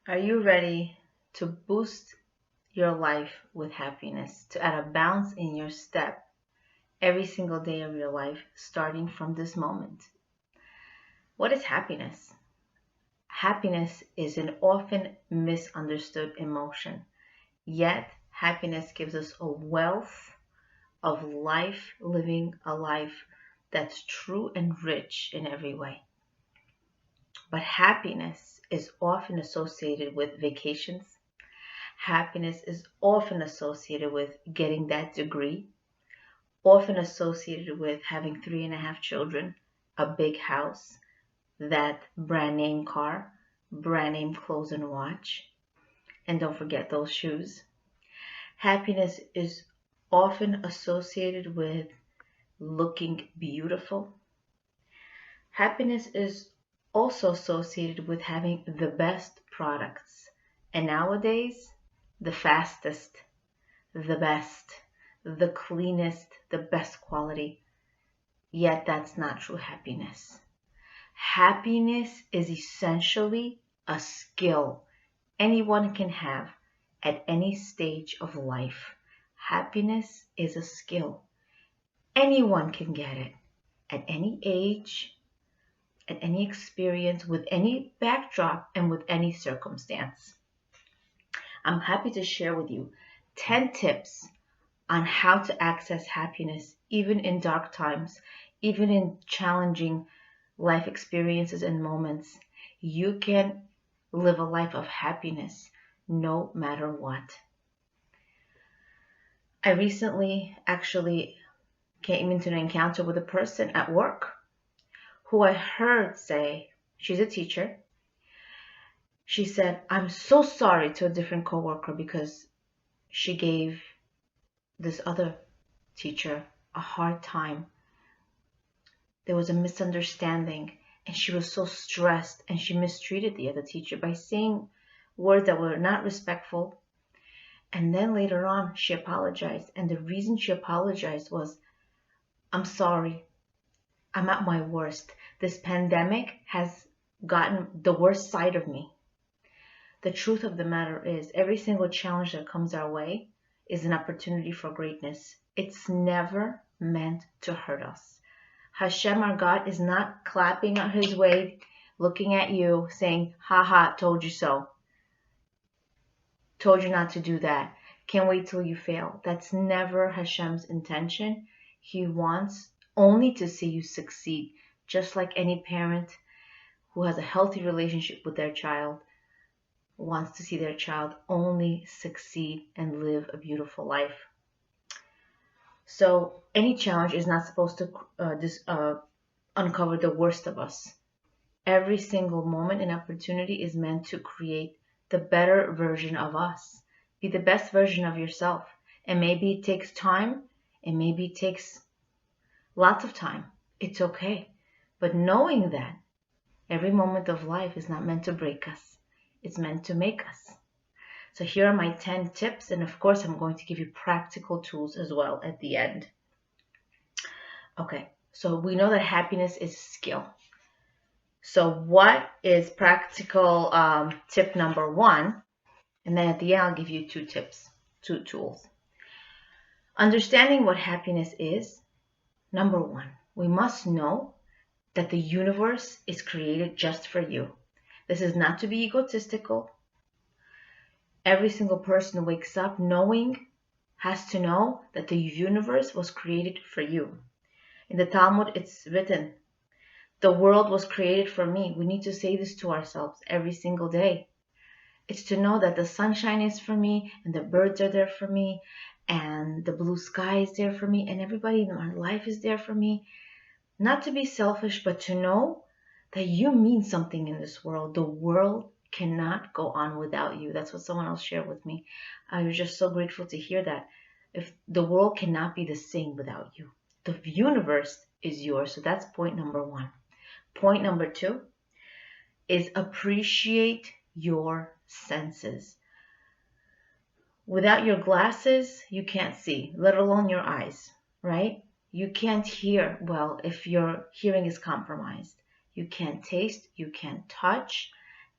Are you ready to boost your life with happiness, to add a bounce in your step every single day of your life, starting from this moment? What is happiness? Happiness is an often misunderstood emotion, yet happiness gives us a wealth of life, living a life that's true and rich in every way. But happiness is often associated with vacations. Happiness is often associated with getting that degree, often associated with having 3.5 children, a big house, that brand name car, brand name clothes and watch, and don't forget those shoes. Happiness is often associated with looking beautiful. Happiness is also associated with having the best products. And nowadays, the fastest, the best, the cleanest, the best quality. Yet that's not true happiness. Happiness is essentially a skill anyone can have at any stage of life. Happiness is a skill. Anyone can get it at any age, at any experience, with any backdrop, and with any circumstance. I'm happy to share with you 10 tips on how to access happiness, even in dark times, even in challenging life experiences and moments. You can live a life of happiness no matter what. I recently actually came into an encounter with a person at work who I heard say, she's a teacher. She said, I'm so sorry to a different coworker because she gave this other teacher a hard time. There was a misunderstanding and she was so stressed and she mistreated the other teacher by saying words that were not respectful. And then later on, she apologized. And the reason she apologized was, I'm sorry. I'm at my worst. This pandemic has gotten the worst side of me. The truth of the matter is, every single challenge that comes our way is an opportunity for greatness. It's never meant to hurt us. Hashem, our God, is not clapping on his way, looking at you, saying, ha ha, told you so. Told you not to do that. Can't wait till you fail. That's never Hashem's intention. He wants only to see you succeed, just like any parent who has a healthy relationship with their child wants to see their child only succeed and live a beautiful life. So any challenge is not supposed to uncover the worst of us. Every single moment and opportunity is meant to create the better version of us. Be the best version of yourself. And maybe it takes time, and maybe it takes lots of time. It's okay. But knowing that every moment of life is not meant to break us. It's meant to make us. So here are my 10 tips, and of course I'm going to give you practical tools as well at the end. Okay, so we know that happiness is a skill. So what is practical tip number 1? And then at the end I'll give you 2 tips, 2 tools. Understanding what happiness is, number 1, we must know that the universe is created just for you. This is not to be egotistical. Every single person wakes up has to know that the universe was created for you. In the Talmud, it's written, the world was created for me. We need to say this to ourselves every single day. It's to know that the sunshine is for me, and the birds are there for me, and the blue sky is there for me, and everybody in my life is there for me. Not to be selfish, but to know that you mean something in this world. The world cannot go on without you. That's what someone else shared with me. I was just so grateful to hear that. If the world cannot be the same without you. The universe is yours. So that's point number 1. Point number 2 is appreciate your senses. Without your glasses, you can't see, let alone your eyes, right? You can't hear well if your hearing is compromised. You can't taste, you can't touch,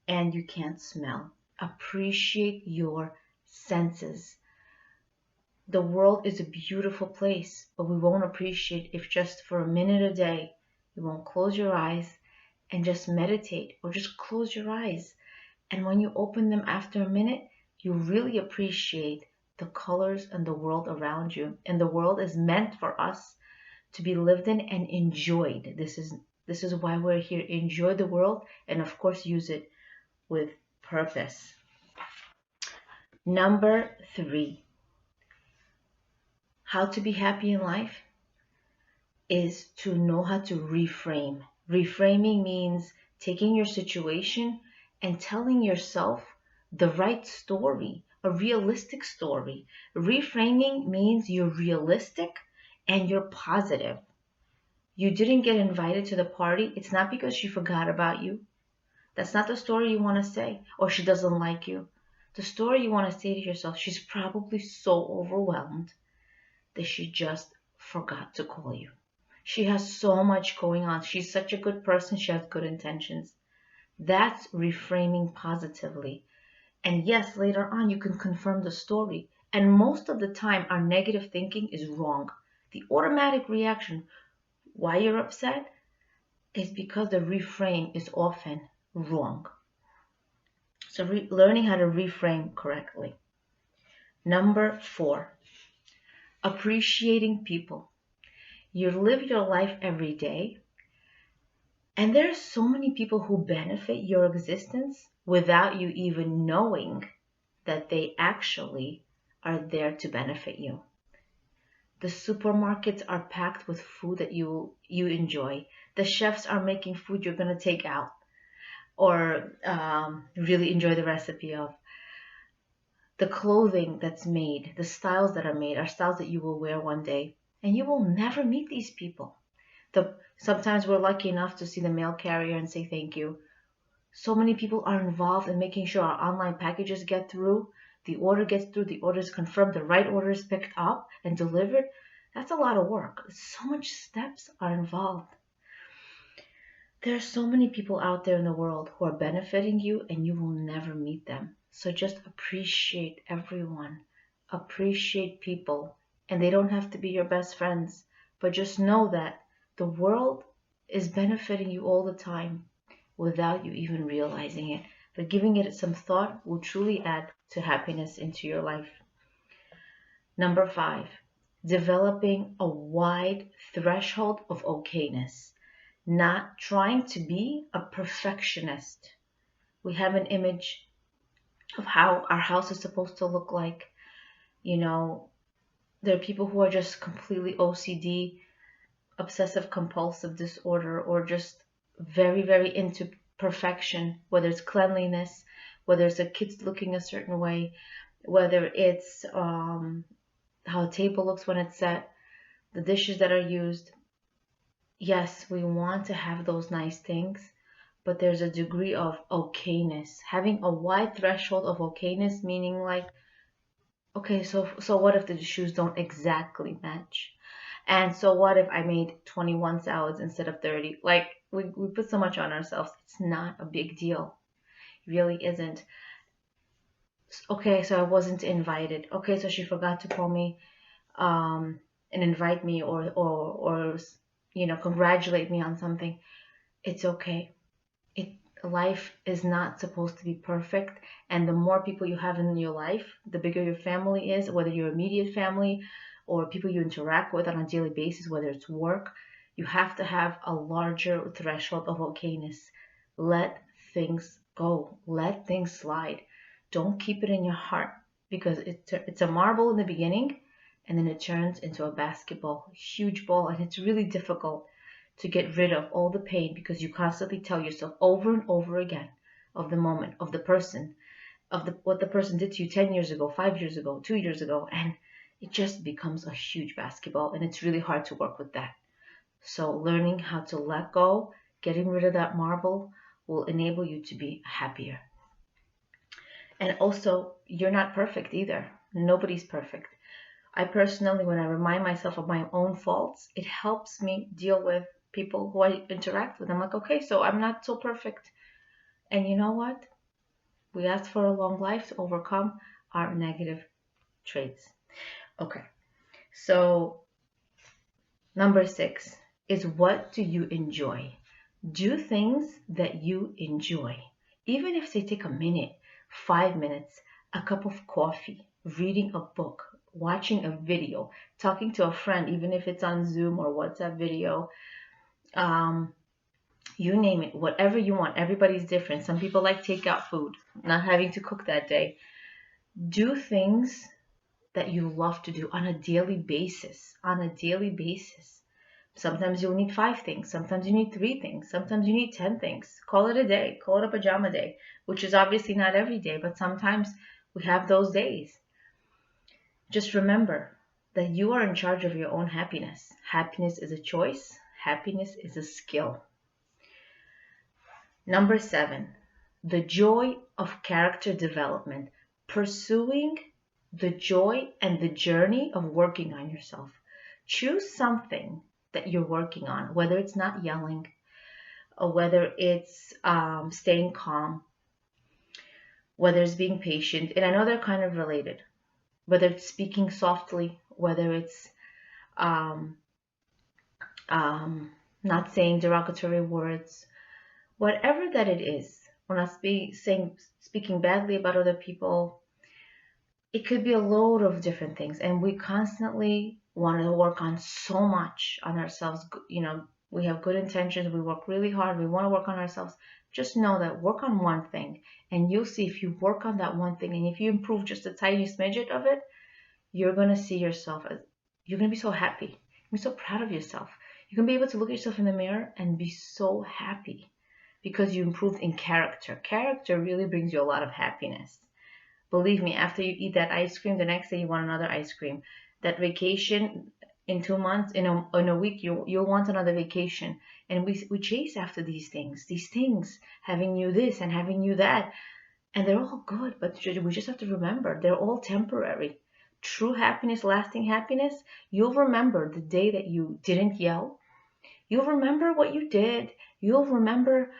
and you can't smell. Appreciate your senses. The world is a beautiful place, but we won't appreciate if just for a minute a day you won't close your eyes and just meditate, or just close your eyes. And when you open them after a minute, you really appreciate the colors and the world around you. And the world is meant for us to be lived in and enjoyed. This is why we're here. Enjoy the world, and of course use it with purpose. Number 3, how to be happy in life is to know how to reframe. Reframing means taking your situation and telling yourself the right story, a realistic story. Reframing means you're realistic and you're positive. You didn't get invited to the party. It's not because she forgot about you. That's not the story you want to say, or she doesn't like you. The story you want to say to yourself, she's probably so overwhelmed that she just forgot to call you. She has so much going on. She's such a good person. She has good intentions. That's reframing positively. And yes, later on you can confirm the story. And most of the time, our negative thinking is wrong. The automatic reaction, why you're upset, is because the reframe is often wrong. So learning how to reframe correctly. Number 4, appreciating people. You live your life every day, and there's so many people who benefit your existence without you even knowing that they actually are there to benefit you. The supermarkets are packed with food that you enjoy. The chefs are making food you're going to take out or really enjoy the recipe of. The clothing that's made, the styles that are made, are styles that you will wear one day. And you will never meet these people. Sometimes we're lucky enough to see the mail carrier and say thank you. So many people are involved in making sure our online packages get through, the order gets through, the order is confirmed, the right order is picked up and delivered. That's a lot of work. So much steps are involved. There are so many people out there in the world who are benefiting you, and you will never meet them. So just appreciate everyone. Appreciate people. And they don't have to be your best friends, but just know that the world is benefiting you all the time without you even realizing it. But giving it some thought will truly add to happiness into your life. Number 5, developing a wide threshold of okayness. Not trying to be a perfectionist. We have an image of how our house is supposed to look like. There are people who are just completely OCD, obsessive compulsive disorder, or just very, very into perfection, whether it's cleanliness, whether it's the kids looking a certain way, whether it's how a table looks when it's set, the dishes that are used. Yes, we want to have those nice things, but there's a degree of okayness. Having a wide threshold of okayness, meaning like, okay, so what if the shoes don't exactly match? And so what if I made 21 salads instead of 30? Like, we put so much on ourselves. It's not a big deal. It really isn't. Okay, so I wasn't invited. Okay, so she forgot to call me and invite me or congratulate me on something. It's okay. Life is not supposed to be perfect, and the more people you have in your life, the bigger your family is, whether your immediate family or people you interact with on a daily basis, whether it's work, you have to have a larger threshold of okayness. Let things go. Let things slide. Don't keep it in your heart, because it's a marble in the beginning, and then it turns into a basketball, huge ball, and it's really difficult to get rid of all the pain, because you constantly tell yourself over and over again of the moment, of the person, what the person did to you 10 years ago, 5 years ago, 2 years ago, and it just becomes a huge basketball, and it's really hard to work with that. So learning how to let go, getting rid of that marble, will enable you to be happier. And also, you're not perfect either. Nobody's perfect. I personally, when I remind myself of my own faults, it helps me deal with people who I interact with. I'm like, okay, so I'm not so perfect. And you know what? We ask for a long life to overcome our negative traits. Okay, so number 6 is, what do you enjoy? Do things that you enjoy, even if they take a minute, 5 minutes, a cup of coffee, reading a book, watching a video, talking to a friend, even if it's on Zoom or WhatsApp video. You name it, whatever you want. Everybody's different. Some people like takeout food, not having to cook that day. Do things that you love to do on a daily basis. On a daily basis. Sometimes you'll need 5 things. Sometimes you need 3 things. Sometimes you need 10 things. Call it a day. Call it a pajama day, which is obviously not every day, but sometimes we have those days. Just remember that you are in charge of your own happiness. Happiness is a choice. Happiness is a skill. Number 7, the joy of character development. Pursuing the joy and the journey of working on yourself. Choose something that you're working on, whether it's not yelling, or whether it's staying calm, whether it's being patient. And I know they're kind of related. Whether it's speaking softly, whether it's not saying derogatory words, whatever that it is. We're not speaking badly about other people. It could be a load of different things, and we constantly want to work on so much on ourselves. We have good intentions, we work really hard, we want to work on ourselves. Just know that work on one thing, and you'll see, if you work on that one thing, and if you improve just a tiny smidget of it, you're going to see yourself as, you're going to be so happy. You're going to be so proud of yourself. You're going to be able to look at yourself in the mirror and be so happy because you improved in character. Character really brings you a lot of happiness. Believe me, after you eat that ice cream, the next day you want another ice cream. That vacation in 2 months, in a week, you'll want another vacation. And we chase after these things, having you this and having you that. And they're all good, but we just have to remember, they're all temporary. True happiness, lasting happiness, you'll remember the day that you didn't yell. You'll remember what you did. You'll remember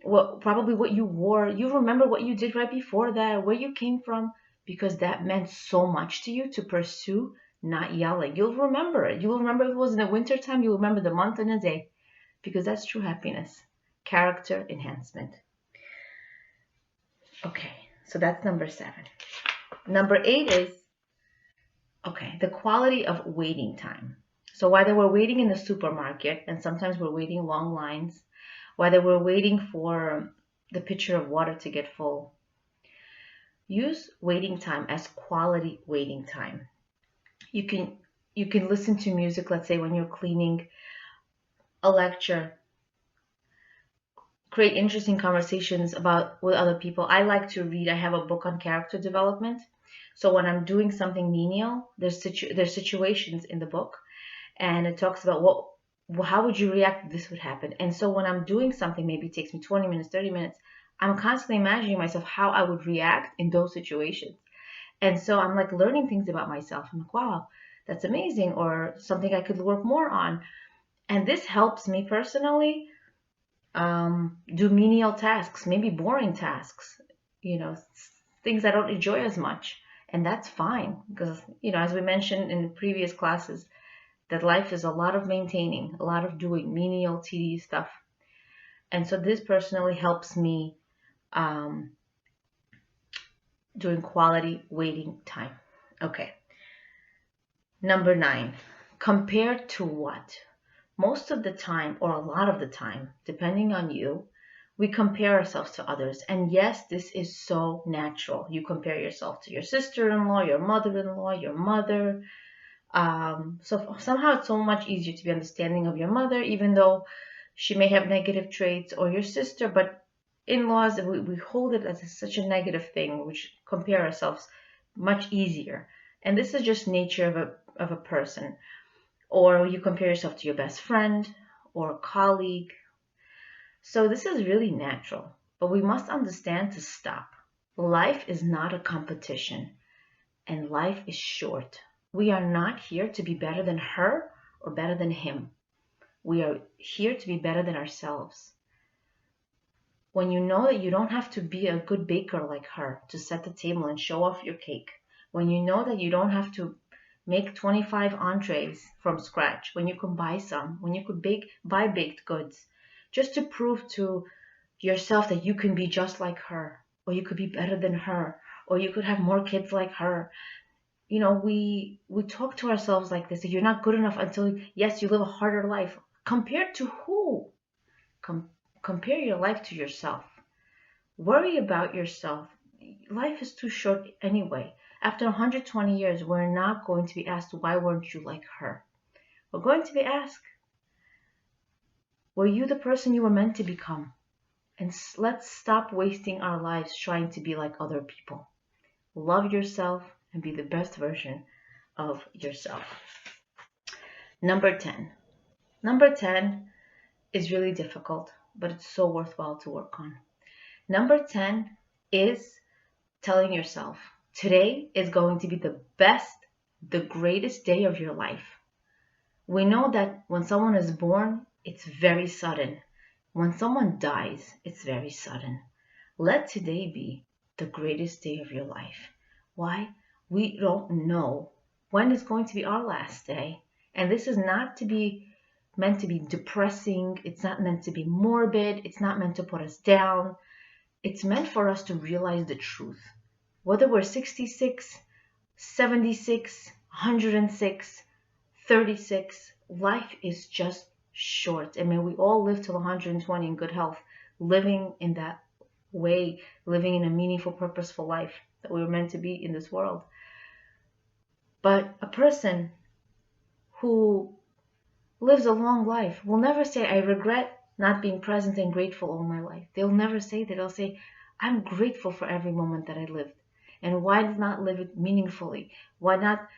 probably what you wore. You'll remember what you did right before that, where you came from, because that meant so much to you to pursue not yelling. You'll remember it. You'll remember if it was in the winter time, you'll remember the month and the day, because that's true happiness. Character enhancement. Okay, so that's number 7. Number 8 is, the quality of waiting time. So whether we're waiting in the supermarket, and sometimes we're waiting long lines, whether we're waiting for the pitcher of water to get full, use waiting time as quality waiting time. You can listen to music, let's say when you're cleaning, a lecture, create interesting conversations with other people. I like to read. I have a book on character development. So when I'm doing something menial, there's situations in the book, and it talks about how would you react if this would happen. And so when I'm doing something, maybe it takes me 20 minutes, 30 minutes, I'm constantly imagining myself how I would react in those situations. And so I'm like learning things about myself. I'm like, wow, that's amazing, or something I could work more on. And this helps me personally do menial tasks, maybe boring tasks, things I don't enjoy as much. And that's fine, because, as we mentioned in previous classes, that life is a lot of maintaining, a lot of doing menial, tedious stuff. And so this personally helps me doing quality waiting time. Okay. Number 9, compare to what? Most of the time, or a lot of the time, depending on you, we compare ourselves to others. And yes, this is so natural. You compare yourself to your sister-in-law, your mother-in-law, your mother. So somehow it's so much easier to be understanding of your mother, even though she may have negative traits, or your sister. But in-laws, we hold it as such a negative thing, which compare ourselves much easier. And this is just nature of a person. Or you compare yourself to your best friend or a colleague. So this is really natural, but we must understand to stop. Life is not a competition, and life is short. We are not here to be better than her or better than him. We are here to be better than ourselves. When you know that you don't have to be a good baker like her to set the table and show off your cake. When you know that you don't have to make 25 entrees from scratch, when you can buy some, when you could buy baked goods, just to prove to yourself that you can be just like her, or you could be better than her, or you could have more kids like her. You know, we talk to ourselves like this, that you're not good enough until, yes, you live a harder life. Compared to who? Compare your life to yourself. Worry about yourself. Life is too short anyway. After 120 years, we're not going to be asked, why weren't you like her? We're going to be asked, were you the person you were meant to become? And let's stop wasting our lives trying to be like other people. Love yourself and be the best version of yourself. Number 10. Number 10 is really difficult, but it's so worthwhile to work on. Number 10 is telling yourself, today is going to be the best, the greatest day of your life. We know that when someone is born, it's very sudden. When someone dies, it's very sudden. Let today be the greatest day of your life. Why? We don't know when is going to be our last day. And this is not to be meant to be depressing. It's not meant to be morbid. It's not meant to put us down. It's meant for us to realize the truth. Whether we're 66, 76, 106, 36, life is just short. And may we all live till 120 in good health, living in that way, living in a meaningful, purposeful life that we were meant to be in this world. But a person who lives a long life will never say, I regret not being present and grateful all my life. They'll never say that. They'll say, I'm grateful for every moment that I lived. And why not live it meaningfully? Why not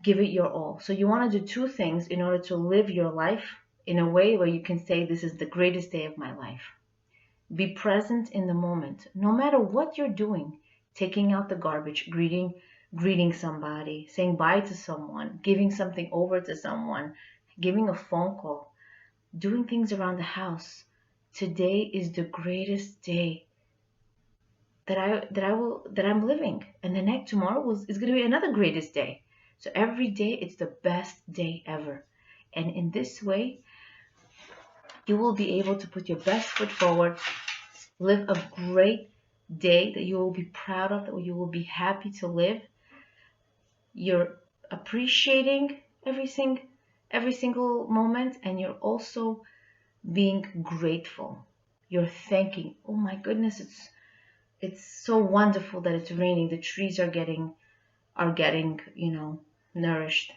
give it your all? So you want to do two things in order to live your life in a way where you can say, this is the greatest day of my life. Be present in the moment, no matter what you're doing. Taking out the garbage, greeting somebody, saying bye to someone, giving something over to someone, giving a phone call, doing things around the house. Today is the greatest day that I'm living, and the next tomorrow is going to be another greatest day. So every day it's the best day ever, and in this way you will be able to put your best foot forward, live a great day that you will be proud of, that you will be happy to live. You're appreciating every single moment, and you're also being grateful. You're thanking, oh my goodness, it's so wonderful that it's raining. The trees are getting, nourished.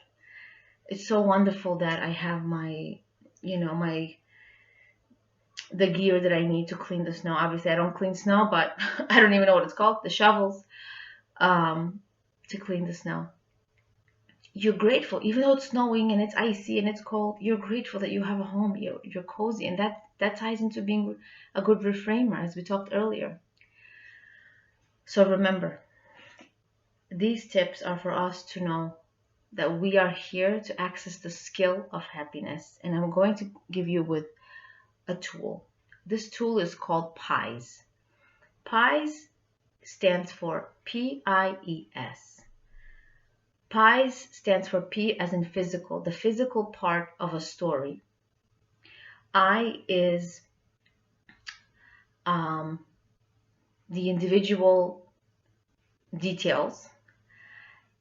It's so wonderful that I have the gear that I need to clean the snow. Obviously, I don't clean snow, but I don't even know what it's called, the shovels, to clean the snow. You're grateful, even though it's snowing and it's icy and it's cold, you're grateful that you have a home, you're cozy, and that ties into being a good reframer, as we talked earlier. So remember, these tips are for us to know that we are here to access the skill of happiness. And I'm going to give you with a tool. This tool is called PIES. PIES stands for PIES. PIES stands for P as in physical, the physical part of a story. I is the individual details,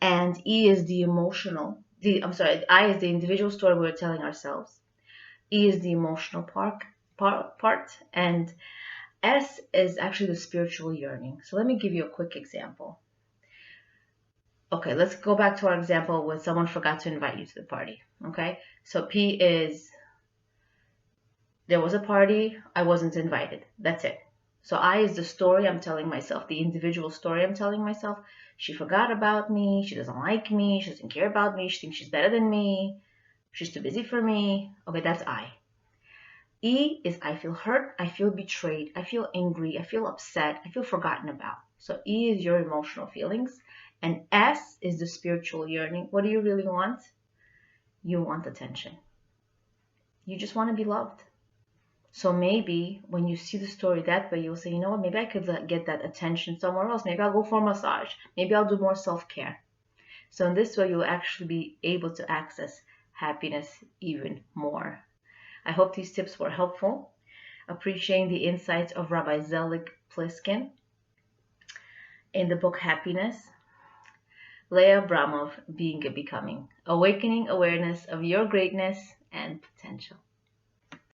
and E is the emotional. I is the individual story we're telling ourselves. E is the emotional part, and S is actually the spiritual yearning. So let me give you a quick example. Okay, let's go back to our example when someone forgot to invite you to the party. Okay, so P is, there was a party, I wasn't invited. That's it. So I is the story I'm telling myself, the individual story I'm telling myself. She forgot about me, she doesn't like me, she doesn't care about me, she thinks she's better than me, she's too busy for me. Okay, that's I. E is I feel hurt, I feel betrayed, I feel angry, I feel upset, I feel forgotten about. So E is your emotional feelings. And S is the spiritual yearning. What do you really want? You want attention. You just want to be loved. So maybe when you see the story that way, you'll say, you know what, maybe I could get that attention somewhere else. Maybe I'll go for a massage. Maybe I'll do more self-care. So in this way, you'll actually be able to access happiness even more. I hope these tips were helpful. Appreciating the insights of Rabbi Zelig Pliskin in the book Happiness. Leah Abramov, Being and Becoming, awakening awareness of your greatness and potential.